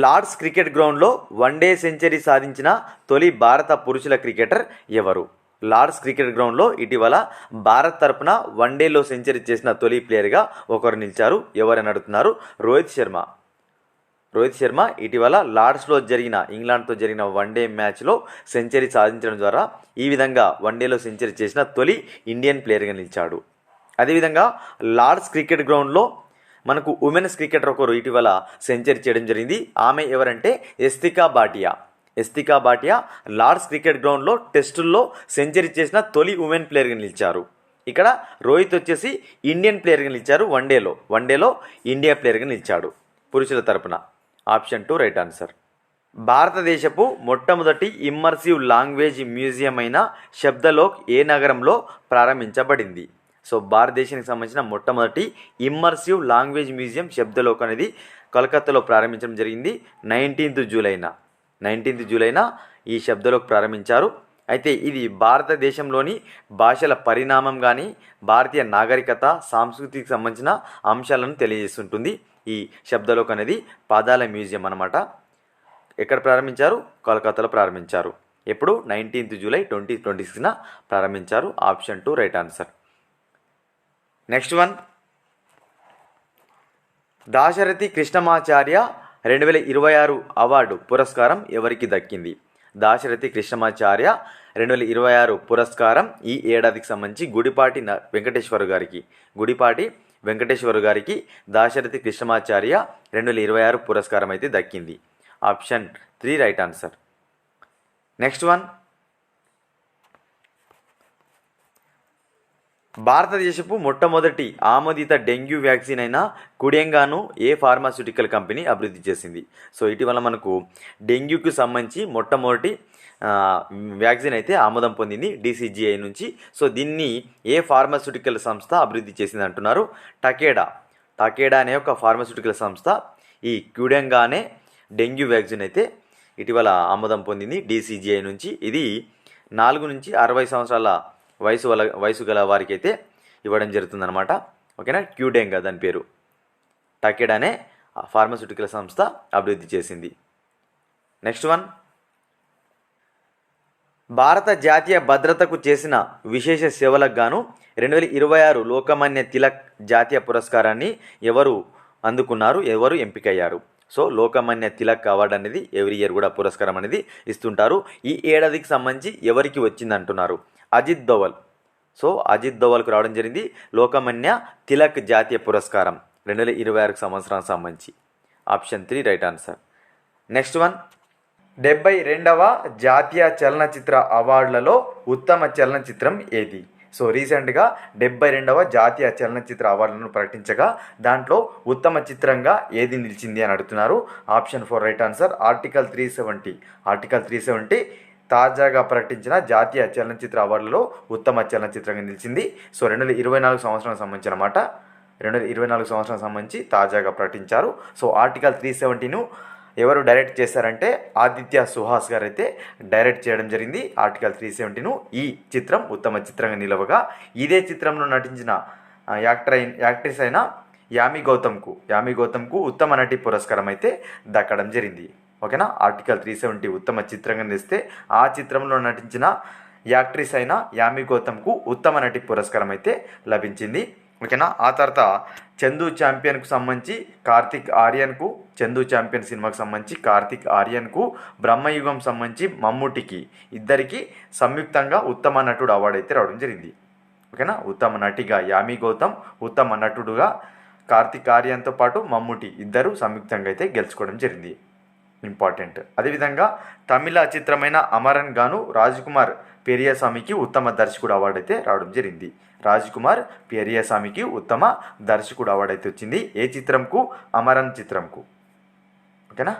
Lord's cricket గ్రౌండ్లో one day century సాధించిన తొలి భారత పురుషుల క్రికెటర్ ఎవరు? లార్డ్స్ క్రికెట్ గ్రౌండ్లో ఇటీవల భారత్ తరపున వన్డేలో సెంచరీ చేసిన తొలి ప్లేయర్గా ఒకరు నిలిచారు. ఎవరని అడుగుతున్నారు? రోహిత్ శర్మ ఇటీవల లార్డ్స్లో ఇంగ్లాండ్తో జరిగిన వన్డే మ్యాచ్లో సెంచరీ సాధించడం ద్వారా ఈ విధంగా వన్డేలో సెంచరీ చేసిన తొలి ఇండియన్ ప్లేయర్గా నిలిచాడు. అదేవిధంగా లార్డ్స్ క్రికెట్ గ్రౌండ్లో మనకు ఉమెన్స్ క్రికెటర్ ఒకరు ఇటీవల సెంచరీ చేయడం జరిగింది. ఆమె ఎవరంటే ఎస్తికా భాటియా లార్డ్స్ క్రికెట్ గ్రౌండ్లో టెస్టుల్లో సెంచరీ చేసిన తొలి ఉమెన్ ప్లేయర్గా నిలిచారు. ఇక్కడ రోహిత్ వచ్చేసి ఇండియన్ ప్లేయర్గా నిలిచారు. వన్డేలో ఇండియా ప్లేయర్గా నిలిచాడు పురుషుల తరపున. Option 2 right answer. భారతదేశపు మొట్టమొదటి ఇమ్మర్సివ్ లాంగ్వేజ్ మ్యూజియం అయిన శబ్దలోక్ ఏ నగరంలో ప్రారంభించబడింది? సో భారతదేశానికి సంబంధించిన మొట్టమొదటి ఇమ్మర్సివ్ లాంగ్వేజ్ మ్యూజియం శబ్దలోక్ అనేది కలకత్తాలో ప్రారంభించడం జరిగింది. 19th జూలైన ఈ శబ్దలోక్ ప్రారంభించారు. అయితే ఇది భారతదేశంలోని భాషల పరిణామం కానీ భారతీయ నాగరికత సంస్కృతికి సంబంధించిన అంశాలను తెలియజేస్తుంటుంది. ఈ శబ్దలోక్ అనేది పదాల మ్యూజియం అన్నమాట. ఎక్కడ ప్రారంభించారు? కలకత్తాలో ప్రారంభించారు. ఎప్పుడు? 19th జూలై 2026 ప్రారంభించారు. Option 2 right answer. Next one, Dasharathi Krishnamacharya 2026 award పురస్కారం ఎవరికి దక్కింది? దాశరథి కృష్ణమాచార్య 2026 పురస్కారం ఈ ఏడాదికి సంబంధించి గుడిపాటి వెంకటేశ్వర గారికి దాశరథి కృష్ణమాచార్య 2026 పురస్కారం అయితే దక్కింది. Option 3 right answer. Next one, భారతదేశపు మొట్టమొదటి ఆమోదిత డెంగ్యూ వ్యాక్సిన్ అయిన కుడెంగాను ఏ ఫార్మాస్యూటికల్ కంపెనీ అభివృద్ధి చేసింది? సో ఇటీవల మనకు డెంగ్యూకి సంబంధించి మొట్టమొదటి వ్యాక్సిన్ అయితే ఆమోదం పొందింది DCGI నుంచి. సో దీన్ని ఏ ఫార్మాస్యూటికల్ సంస్థ అభివృద్ధి చేసింది అంటున్నారు? టకేడా అనే ఒక ఫార్మాస్యూటికల్ సంస్థ ఈ కుడెంగానే డెంగ్యూ వ్యాక్సిన్ అయితే ఇటీవల ఆమోదం పొందింది DCGI నుంచి. ఇది 4 నుంచి 60 సంవత్సరాల వయసు గల వారికి అయితే ఇవ్వడం జరుగుతుందన్నమాట. ఓకేనా? క్యూడెంగా దాని పేరు. టకేడా అనే ఫార్మాస్యూటికల్ సంస్థ అభివృద్ధి చేసింది. నెక్స్ట్ వన్, భారత జాతీయ భద్రతకు చేసిన విశేష సేవలకు గాను 2026 లోకమాన్య తిలక్ జాతీయ పురస్కారాన్ని ఎవరు అందుకున్నారు? ఎవరు ఎంపికయ్యారు? సో లోకమాన్య తిలక్ అవార్డు అనేది ఎవ్రీ ఇయర్ కూడా పురస్కారం అనేది ఇస్తుంటారు. ఈ ఏడాదికి సంబంధించి ఎవరికి వచ్చింది అంటున్నారు? అజిత్ దోవల్కు రావడం జరిగింది లోకమాన్య తిలక్ జాతీయ పురస్కారం 2026 సంవత్సరానికి సంబంధించి. Option 3 right answer. Next one, 72వ జాతీయ చలనచిత్ర అవార్డులలో ఉత్తమ చలనచిత్రం ఏది? సో రీసెంట్గా 72వ జాతీయ చలనచిత్ర అవార్డులను ప్రకటించగా దాంట్లో ఉత్తమ చిత్రంగా ఏది నిలిచింది అని అడుగుతున్నారు. Option 4 right answer. ఆర్టికల్ 370 తాజాగా ప్రకటించిన జాతీయ చలనచిత్ర అవార్డులలో ఉత్తమ చలనచిత్రంగా నిలిచింది. సో 2024 సంవత్సరానికి సంబంధించిన మాట. 2024 సంవత్సరానికి సంబంధించి తాజాగా ప్రకటించారు. సో ఆర్టికల్ 370ను ఎవరు డైరెక్ట్ చేశారంటే ఆదిత్య సుహాస్ గారు అయితే డైరెక్ట్ చేయడం జరిగింది. ఆర్టికల్ 370ను ఈ చిత్రం ఉత్తమ చిత్రంగా నిలవగా ఇదే చిత్రంలో నటించిన యాక్ట్రెస్ అయిన యామి గౌతమ్కు ఉత్తమ నటి పురస్కారం అయితే దక్కడం జరిగింది. ఓకేనా? ఆర్టికల్ 370 ఉత్తమ చిత్రంగా నిలిస్తే ఆ చిత్రంలో నటించిన యాక్ట్రెస్ అయిన యామి గౌతమ్కు ఉత్తమ నటి పురస్కారం అయితే లభించింది. ఓకేనా? ఆ తర్వాత చందు ఛాంపియన్కు సంబంధించి చందు ఛాంపియన్ సినిమాకు సంబంధించి కార్తిక్ ఆర్యన్కు, బ్రహ్మయుగం సంబంధించి మమ్ముటికి ఇద్దరికి సంయుక్తంగా ఉత్తమ నటుడు అవార్డు అయితే రావడం జరిగింది. ఓకేనా? ఉత్తమ నటిగా యామి గౌతమ్, ఉత్తమ నటుడుగా కార్తిక్ ఆర్యన్తో పాటు మమ్ముటి ఇద్దరు సంయుక్తంగా అయితే గెలుచుకోవడం జరిగింది. ఇంపార్టెంట్. అదేవిధంగా తమిళ చిత్రమైన అమరన్ గాను రాజ్కుమార్ పెరియసామికి ఉత్తమ దర్శకుడు అవార్డు అయితే రావడం జరిగింది. రాజ్కుమార్ పెరియసామికి ఉత్తమ దర్శకుడు అవార్డు అయితే వచ్చింది. ఏ చిత్రంకు? అమరన్ చిత్రంకు. ఓకేనా?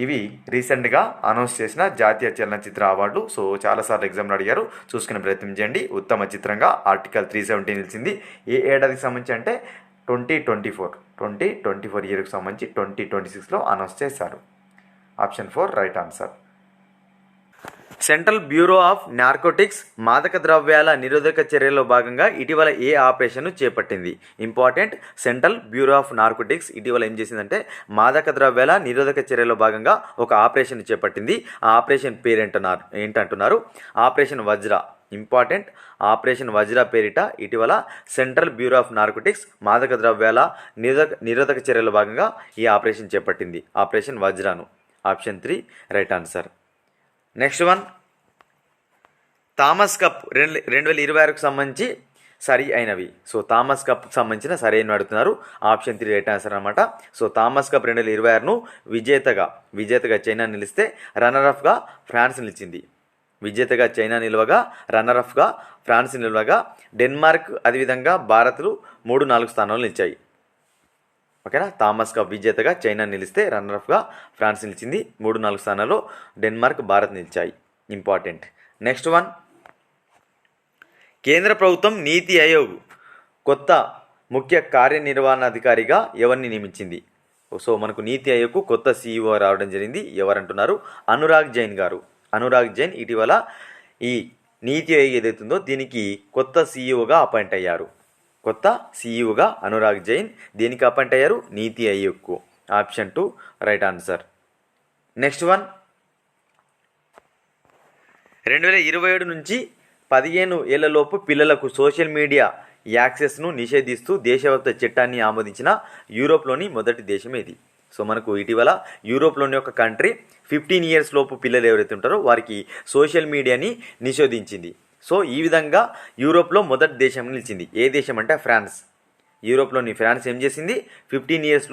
ఇవి రీసెంట్గా అనౌన్స్ చేసిన జాతీయ చలనచిత్ర అవార్డు. సో చాలాసార్లు ఎగ్జామ్లో అడిగారు, చూసుకునే ప్రయత్నం చేయండి. ఉత్తమ చిత్రంగా ఆర్టికల్ 370 నిలిచింది. ఏ ఏడాదికి సంబంధించి అంటే 2024 ఇయర్కి సంబంధించి 2026లో అనౌన్స్ చేశారు. Option 4 right answer. Central bureau of narcotics మాదక ద్రవ్యాల నిరోధక చర్యలో భాగంగా ఇటీవల ఏ ఆపరేషన్ను చేపట్టింది? Important. Central bureau of narcotics ఇటీవల ఏం చేసిందంటే మాదక ద్రవ్యాల నిరోధక చర్యలో భాగంగా ఒక ఆపరేషన్ చేపట్టింది. ఆ ఆపరేషన్ పేరు ఏంటంటున్నారు? ఆపరేషన్ వజ్ర. ఇంపార్టెంట్. ఆపరేషన్ వజ్ర పేరిట ఇటీవల సెంట్రల్ బ్యూరో ఆఫ్ నార్కోటిక్స్ మాదక ద్రవ్యాల నిరోధక చర్యలో భాగంగా ఈ ఆపరేషన్ చేపట్టింది. ఆపరేషన్ వజ్రాను. Option 3 right answer. Next one, Thomas cup 2026కు సంబంధించి సరి అయినవి. సో థామస్ కప్కి సంబంధించిన సరి అయినవి అడుగుతున్నారు. ఆప్షన్ 3 రైట్ ఆన్సర్ అనమాట. సో థామస్ కప్ 2026ను విజేతగా చైనా నిలిస్తే రన్నరఫ్గా ఫ్రాన్స్ నిలిచింది. విజేతగా చైనా నిలవగా, రన్నరఫ్గా ఫ్రాన్స్ నిలవగా, డెన్మార్క్ అదేవిధంగా భారత్లు 3-4 స్థానాలు నిలిచాయి. ఓకేనా. థామస్ కప్ విజేతగా చైనా నిలిస్తే రన్నరఫ్గా ఫ్రాన్స్ నిలిచింది. 3-4 స్థానాల్లో డెన్మార్క్, భారత్ నిలిచాయి. ఇంపార్టెంట్. నెక్స్ట్ వన్, కేంద్ర ప్రభుత్వం నీతి ఆయోగ్ కొత్త ముఖ్య కార్యనిర్వహణాధికారిగా ఎవరిని నియమించింది? సో మనకు నీతి ఆయోగ్కు కొత్త సీఈఓ రావడం జరిగింది. ఎవరంటున్నారు? అనురాగ్ జైన్ గారు. అనురాగ్ జైన్ ఇటీవల ఈ నీతి ఆయోగ్ ఏదైతుందో దీనికి కొత్త సీఈఓగా అపాయింట్ అయ్యారు. కొత్త సీఈఓగా అనురాగ్ జైన్ దీనికి అపాయింట్ అయ్యారు, నీతి ఆయోగ్కు. Option 2 right answer. Next one, 2027 నుంచి 15 ఏళ్లలోపు పిల్లలకు సోషల్ మీడియా యాక్సెస్ను నిషేధిస్తూ దేశవ్యాప్త చట్టాన్ని ఆమోదించిన యూరోప్లోని మొదటి దేశం ఏది? సో మనకు ఇటీవల యూరోప్లోని ఒక కంట్రీ 15 ఇయర్స్ లోపు పిల్లలు ఎవరైతే ఉంటారో వారికి సోషల్ మీడియాని నిషేధించింది. సో ఈ విధంగా యూరోప్లో మొదటి దేశం నిలిచింది. ఏ దేశం అంటే ఫ్రాన్స్. యూరోప్లోని ఫ్రాన్స్ ఏం చేసింది? 15 ఇయర్స్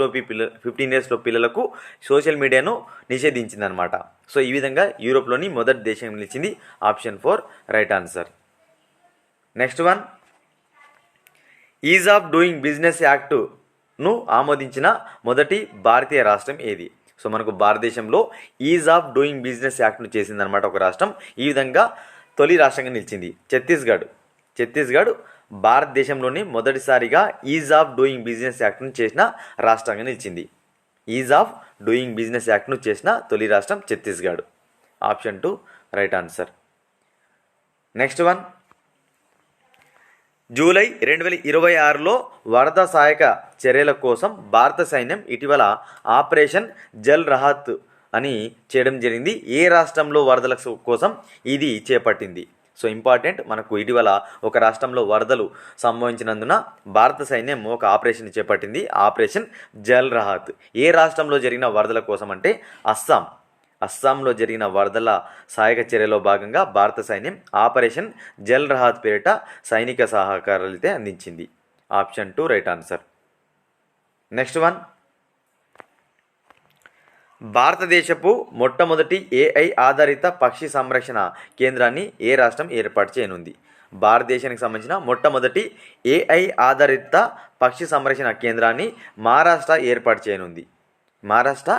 లో పిల్లలకు సోషల్ మీడియాను నిషేధించింది అనమాట. సో ఈ విధంగా యూరోప్లోని మొదటి దేశం నిలిచింది. Option 4 right answer. Next one, ease of doing business యాక్ట్ను ఆమోదించిన మొదటి భారతీయ రాష్ట్రం ఏది? సో మనకు భారతదేశంలో ఈజ్ ఆఫ్ డూయింగ్ బిజినెస్ యాక్ట్ను చేసిందనమాట ఒక రాష్ట్రం. ఈ విధంగా తొలి రాష్ట్రంగా నిలిచింది ఛత్తీస్గఢ్ భారతదేశంలోని మొదటిసారిగా ఈజ్ ఆఫ్ డూయింగ్ బిజినెస్ యాక్ట్ను చేసిన రాష్ట్రంగా నిలిచింది. ఈజ్ ఆఫ్ డూయింగ్ బిజినెస్ యాక్ట్ను చేసిన తొలి రాష్ట్రం Chhattisgarh. Option 2 right answer. Next one, July 2026లో వరద సహాయక చర్యల కోసం భారత సైన్యం ఇటీవల ఆపరేషన్ జల్ రహత్ అని చేయడం జరిగింది. ఏ రాష్ట్రంలో వరదల కోసం ఇది చేపట్టింది? So important. మనకు ఇటీవల ఒక రాష్ట్రంలో వరదలు సంభవించినందున భారత సైన్యం ఒక ఆపరేషన్ చేపట్టింది. ఆపరేషన్ జల్ రహత్. ఏ రాష్ట్రంలో జరిగిన వరదల కోసం అంటే అస్సాంలో జరిగిన వరదల సహాయక చర్యలో భాగంగా భారత సైన్యం ఆపరేషన్ జల్ రహత్ పేరిట సైనిక సహకారాలు అయితే అందించింది. Option 2 right answer. Next one, భారతదేశపు మొట్టమొదటి ఏఐ ఆధారిత పక్షి సంరక్షణ కేంద్రాన్ని ఏ రాష్ట్రం ఏర్పాటు చేయనుంది? భారతదేశానికి సంబంధించిన మొట్టమొదటి ఏఐ ఆధారిత పక్షి సంరక్షణ కేంద్రాన్ని మహారాష్ట్ర ఏర్పాటు చేయనుంది. మహారాష్ట్ర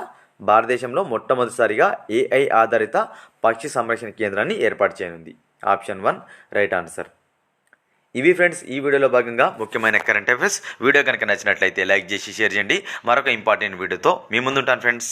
భారతదేశంలో మొట్టమొదటిసారిగా ఏఐ ఆధారిత పక్షి సంరక్షణ కేంద్రాన్ని ఏర్పాటు చేయనుంది. Option 1 right answer. ఇవి ఫ్రెండ్స్ ఈ వీడియోలో భాగంగా ముఖ్యమైన కరెంట్ అఫైర్స్. వీడియో కనుక నచ్చినట్లయితే లైక్ చేసి షేర్ చేయండి. మరొక ఇంపార్టెంట్ వీడియోతో మీ ముందుంటాను ఫ్రెండ్స్.